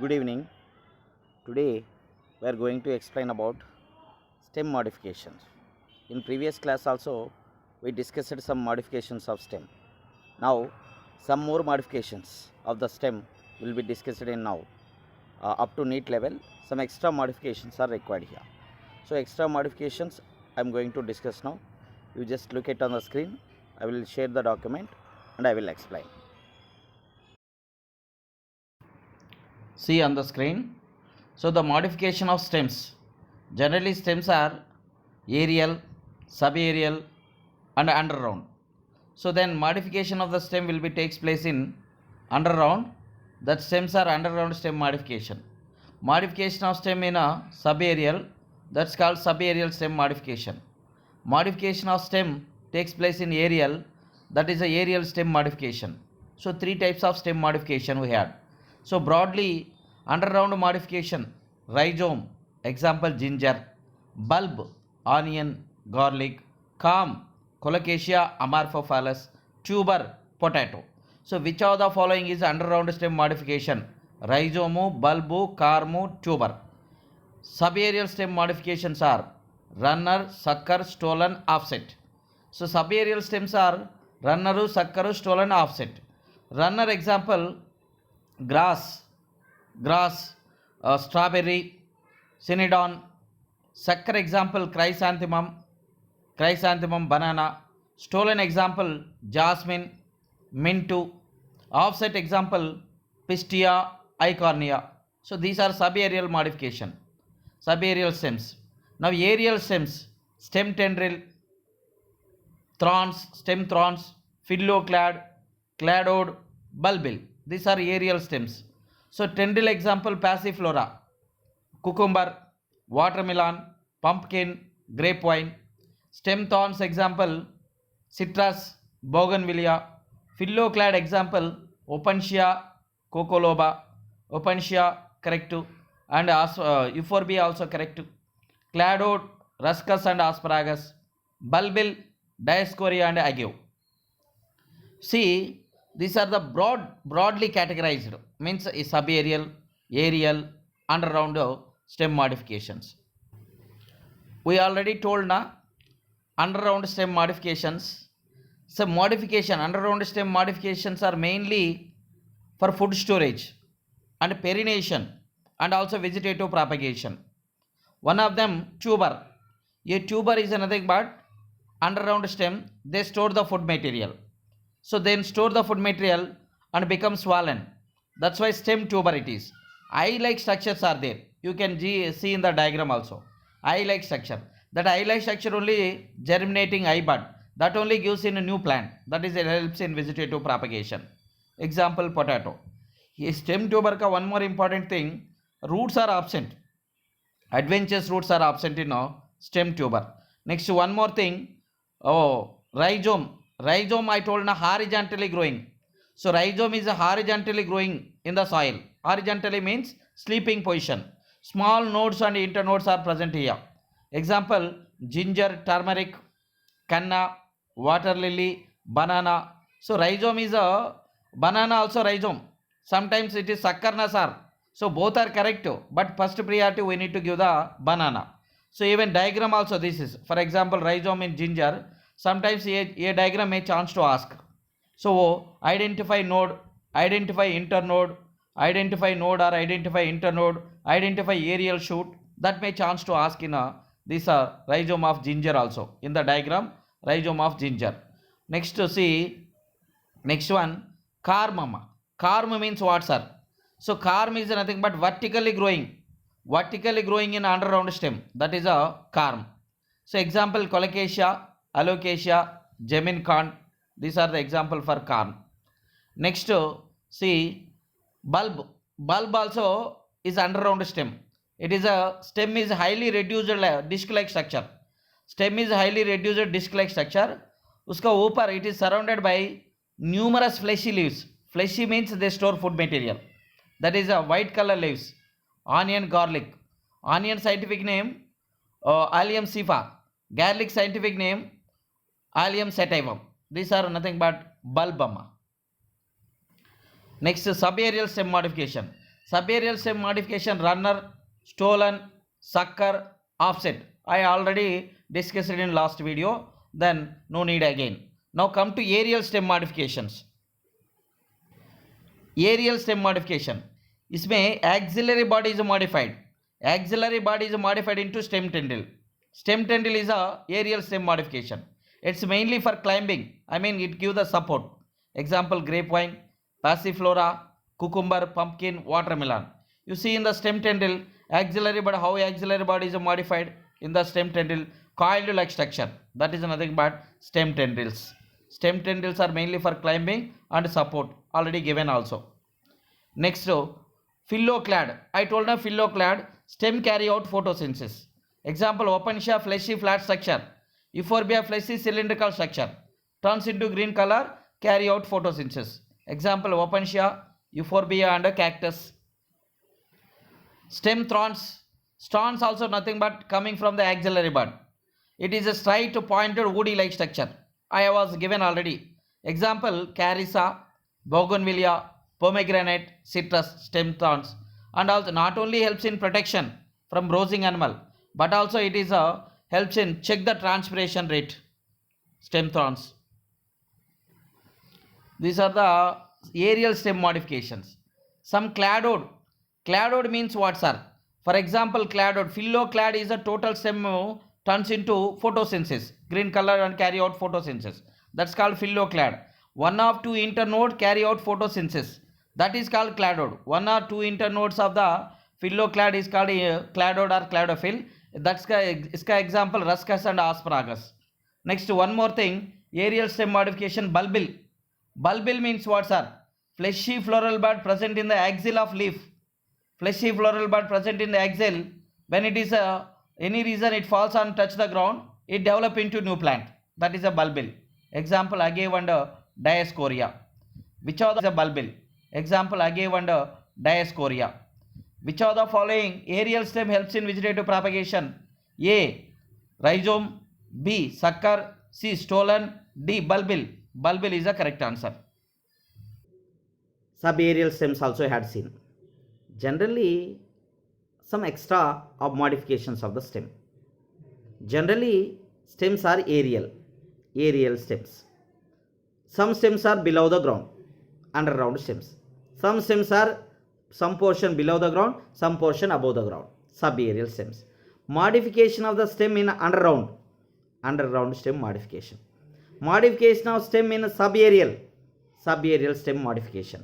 Good evening. Today we are going to explain about stem modifications. In previous class also we discussed some modifications of stem. Now some more modifications of the stem will be discussed in now. Up to neat level some extra modifications are required here. So extra modifications I am going to discuss now. You just look it on the screen. I will share the document and I will explain. See on the screen. So the modification of stems. Generally stems are aerial, subaerial and underround. So then modification of the stem will be takes place in underround. That stems are underround stem modification. Modification of stem in a subaerial, that's called subaerial stem modification. Modification of stem takes place in aerial, that is a aerial stem modification. So three types of stem modification we had. So broadly underround modification, rhizome, example ginger, bulb, onion, garlic, calm, colocasia amorphophallus, tuber, potato. So which of the following is underround stem modification? Rhizome, bulb, carm, tuber. Subaerial stem modifications are runner, sucker, stolen, offset. So subaerial stems are runner, sucker, stolen, offset. Runner example grass, strawberry, synodon. Sucker example chrysanthemum, banana. Stolen example jasmine, mintu. Offset example pistia, eichhornia. So these are subaerial modification. Subaerial stems. Now aerial stems, stem tendril, stem thorns, phylloclad, cladode, bulbil. These are aerial stems. So tendril example passiflora, cucumber, watermelon, pumpkin, grape vine. Stem thorns example citrus, bougainvillea. Phylloclad example opuntia, cocoloba, opuntia correctu, and euphorbia also correctu. Cladode, ruscus and asparagus. Bulbil, dioscorea and agave. See, these are the broadly categorized, means subaerial, aerial, underround stem modifications. We already told na underround stem modifications. So modification, underround stem modifications are mainly for food storage and perennation and also vegetative propagation. One of them tuber. A tuber is nothing but underround stem. They store the food material. So then store the food material and become swollen. That's why stem tuber it is. Eye-like structures are there. You can see in the diagram also. Eye-like structure. That eye-like structure only germinating eye bud. That only gives in a new plant. That is, it helps in vegetative propagation. Example potato. Stem tuber ka one more important thing. Roots are absent. Adventitious roots are absent in stem tuber. Next one more thing. Rhizome. Rhizome I told na horizontally growing. So rhizome is horizontally growing in the soil. Horizontally means sleeping position. Small nodes and internodes are present here. Example ginger, turmeric, canna, water lily, banana. So rhizome is a banana also rhizome. Sometimes it is sakkarna sir. So both are correct, but first priority we need to give the banana. So even diagram also this is. For example, rhizome in ginger. Sometimes a diagram may chance to ask. So identify node, identify internode, identify node or identify internode, identify aerial shoot. That may chance to ask in this rhizome of ginger also. In the diagram, rhizome of ginger. Next to see, next one, carm. Carm means what sir? So carm is nothing but vertically growing in underround stem. That is a carm. So example colocasia, alocasia, gemincorn. These are the example for carm. Next see bulb. Bulb also is underround stem. It is a stem is highly reduced disc-like structure. Stem is highly reduced disc-like structure. Uska upar it is surrounded by numerous fleshy leaves. Fleshy means they store food material. That is a white color leaves. Onion, garlic. Onion scientific name Allium cephas. Garlic scientific name Allium sativum. These are nothing but bulbama. Next subaerial stem modification. Subaerial stem modification: runner, stolen, sucker, offset. I already discussed it in last video, then no need again. Now come to aerial stem modifications. Aerial stem modification, इसमें axillary body is modified. Axillary body is modified into stem tendril. Stem tendril is a aerial stem modification. It's mainly for climbing. I mean, it gives the support. Example: grapevine, passiflora, cucumber, pumpkin, watermelon. You see in the stem tendril axillary body, how axillary body is modified in the stem tendril, coiled like structure. That is nothing but stem tendrils. Stem tendrils are mainly for climbing and support, already given also. Next, phylloclad. I told you phylloclad stem carry out photosynthesis. Example: Opuntia, fleshy flat structure. Euphorbia, fleshy cylindrical structure. Turns into green color, carry out photosynthesis. Example: Opuntia, Euphorbia and cactus. Stem thorns. Thorns also nothing but coming from the axillary bud. It is a straight pointed woody like structure. I was given already. Example: Carissa, Bougainvillea, pomegranate, citrus, stem thorns. And also not only helps in protection from browsing animal, but also it is helps in check the transpiration rate. Stem thorns. These are the aerial stem modifications. Some cladode. Cladode means what, sir? For example, cladode. Phylloclad is a total stem turns into photosynthesis, green color, and carry out photosynthesis. That's called phylloclad. One of two internode carry out photosynthesis. That is called cladode. One or two internodes of the phylloclad is called cladode or cladophyll. That's iska example Ruscus and Asparagus. Next, one more thing, aerial stem modification: bulbil. Bulbil means what, sir? Fleshy floral bud present in the axil of leaf. Fleshy floral bud present in the axil. When it is any reason it falls and touch the ground, it develop into new plant. That is a bulbil. Example: agave and Dioscorea. Which of the is a bulbil? Example: agave and Dioscorea. Which of the following aerial stem helps in vegetative propagation? A. Rhizome, B. Sucker, C. Stolon, D. Bulbil. Bulbil is the correct answer. Subaerial stems also had seen. Generally, some extra of modifications of the stem. Generally, stems are aerial stems. Some stems are below the ground, underground stems. Some stems are some portion below the ground, some portion above the ground, subaerial stems. Modification of the stem in underground stem modification. Modification of stem in subaerial stem modification.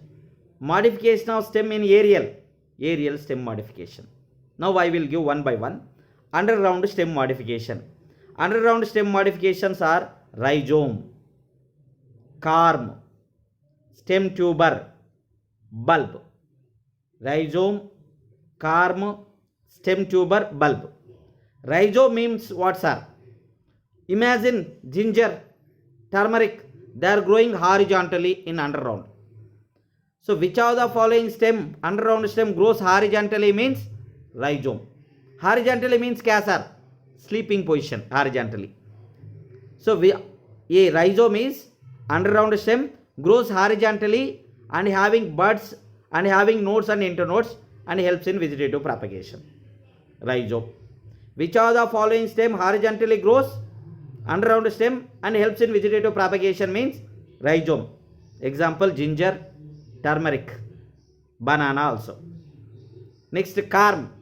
Modification of stem in aerial stem modification. Now I will give one by one. Underground stem modification. Underground stem modifications are rhizome, carm, stem tuber, bulb. Rhizome, carm, stem tuber, bulb. Rhizome means what, sir? Imagine ginger, turmeric, they are growing horizontally in underground. So which of the following stem, underground stem, grows horizontally means rhizome. Horizontally means kya, sir? Sleeping position, horizontally. So a rhizome is underground stem, grows horizontally and having buds and having nodes and internodes and helps in vegetative propagation. Rhizome. Which of the following stem horizontally grows underground stem and helps in vegetative propagation means rhizome. Example: ginger, turmeric, banana also. Next, carm.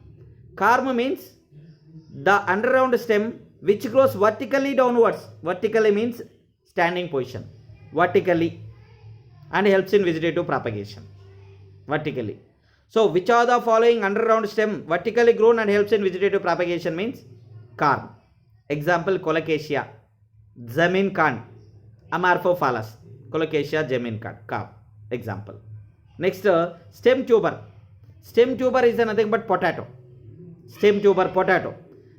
Carm means the underground stem which grows vertically downwards. Vertically means standing position. Vertically and helps in vegetative propagation. Vertically. So which of the following underground stem vertically grown and helps in vegetative propagation means carm. Example: colocasia, zaminkan, amorphophallus. Colocasia, zaminkan, carm. Example. Next, stem tuber. Stem tuber is nothing but potato. Stem tuber, potato.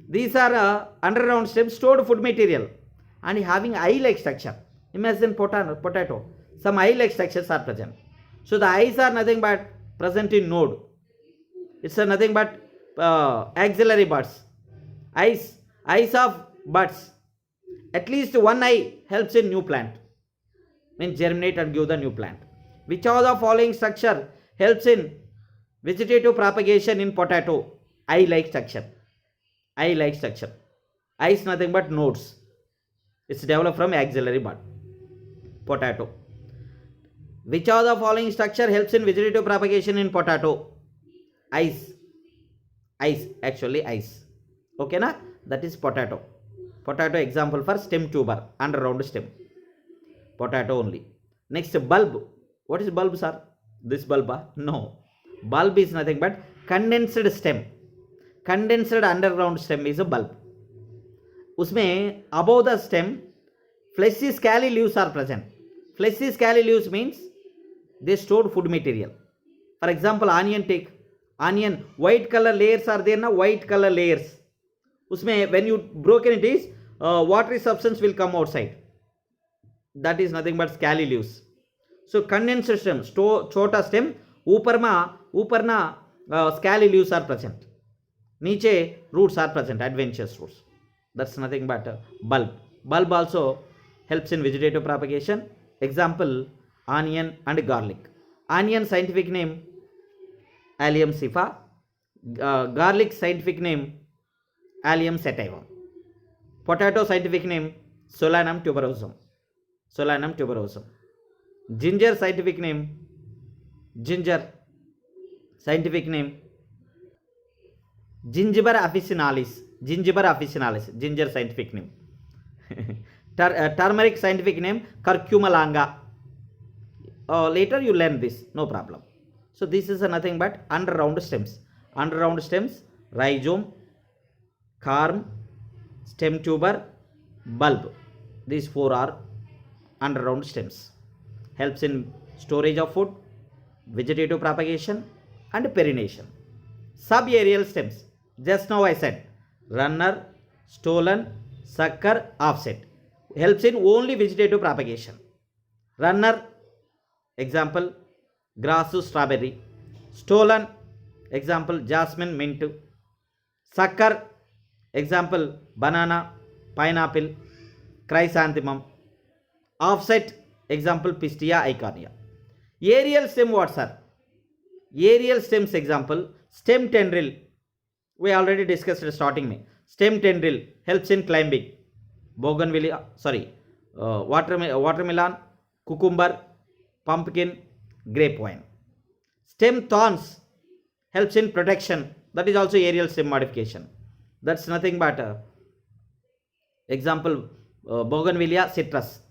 These are underground stems, stored food material and having eye-like structure. Imagine potato. Some eye-like structures are present. So the eyes are nothing but present in node. It's nothing but axillary buds. Eyes of buds. At least one eye helps in new plant. Means germinate and give the new plant. Which of the following structure helps in Vegetative propagation in potato, eye-like structure. Eye-like structure. Eye is nothing but nodes. It's developed from axillary bud. Potato. Which of the following structure helps in vegetative propagation in potato? Eyes. Eyes, actually eyes. Okay na? That is potato. Potato example for stem tuber, underground stem. Potato only. Next, bulb. What is bulb, sir? This bulb? No. Bulb is nothing but condensed stem. Condensed underground stem is a bulb. उसमें above the stem, fleshy scaly leaves are present. Fleshy scaly leaves means they stored food material. For example, onion take. Onion, white color layers are there na, white color layers. उसमें when you broken it is, watery substance will come outside. That is nothing but scaly leaves. So condensed stem, छोटा stem, ऊपर ना scaly leaves are present. नीचे roots are present, adventitious roots. That's nothing but bulb. Bulb also helps in vegetative propagation. Example, onion and garlic. Onion scientific name Allium cephas. Garlic scientific name Allium sativum. Potato scientific name Solanum tuberosum. Solanum tuberosum. Ginger scientific name Ginger officinalis. Ginger scientific name. Turmeric scientific name Curcuma longa. Later you learn this, no problem. So this is nothing but underground stems. Underground stems, rhizome, carm, stem tuber, bulb. These four are underground stems. Helps in storage of food, vegetative propagation and perennation. Subaerial stems. Just now I said runner, stolen, sucker, offset. Helps in only vegetative propagation. Runner, example, grass, strawberry. Stolen, example, jasmine, mint. Sucker, example, banana, pineapple, chrysanthemum. Offset, example, pistia eichhornia. Aerial stem, what sir? Aerial stems example, stem tendril. We already discussed starting me. Stem tendril helps in climbing. Bougainvillea, watermelon, cucumber, pumpkin, grapevine. Stem thorns helps in protection. That is also aerial stem modification. That's nothing but example, Bougainvillea citrus.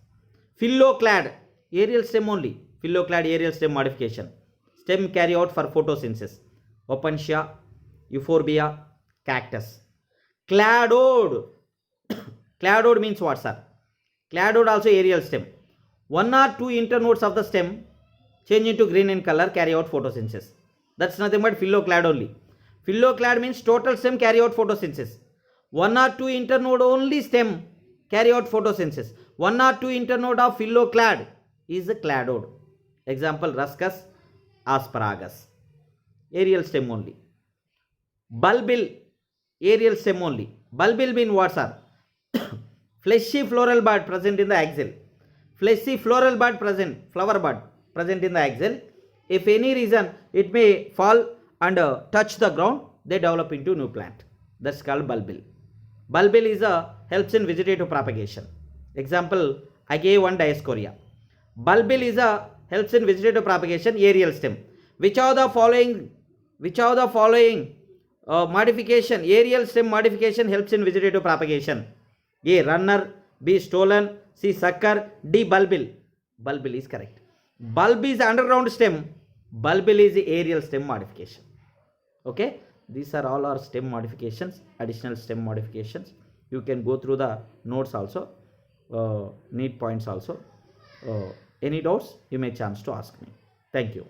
Phylloclad, aerial stem only. Phylloclad, aerial stem modification. Stem carry out for photosynthesis. Opuntia, euphorbia, cactus. Cladode. Cladode means what, sir? Cladode also aerial stem. One or two internodes of the stem change into green in color, carry out photosynthesis. That's nothing but phylloclad only. Phylloclad means total stem carry out photosynthesis. One or two internode only stem carry out photosynthesis. One or two internode of phylloclad is a cladode. Example, Ruscus asparagus. Aerial stem only. Bulbil, aerial stem only. Bulbil means what, sir? Fleshy floral bud present in the axil. Fleshy floral bud present, flower bud present in the axil. If any reason it may fall and touch the ground, they develop into new plant. That's called bulbil. Bulbil is helps in vegetative propagation. Example, Agae1 diascorea. Bulbil is helps in vegetative propagation, aerial stem. Which of the following modification, aerial stem modification helps in vegetative propagation? A, runner, B, stolen, C, sucker, D, bulbil. Bulbil is correct. Bulb is underground stem. Bulbil is the aerial stem modification. Okay, these are all our stem modifications, additional stem modifications. You can go through the notes also, need points also. Any doubts, you may chance to ask me. Thank you.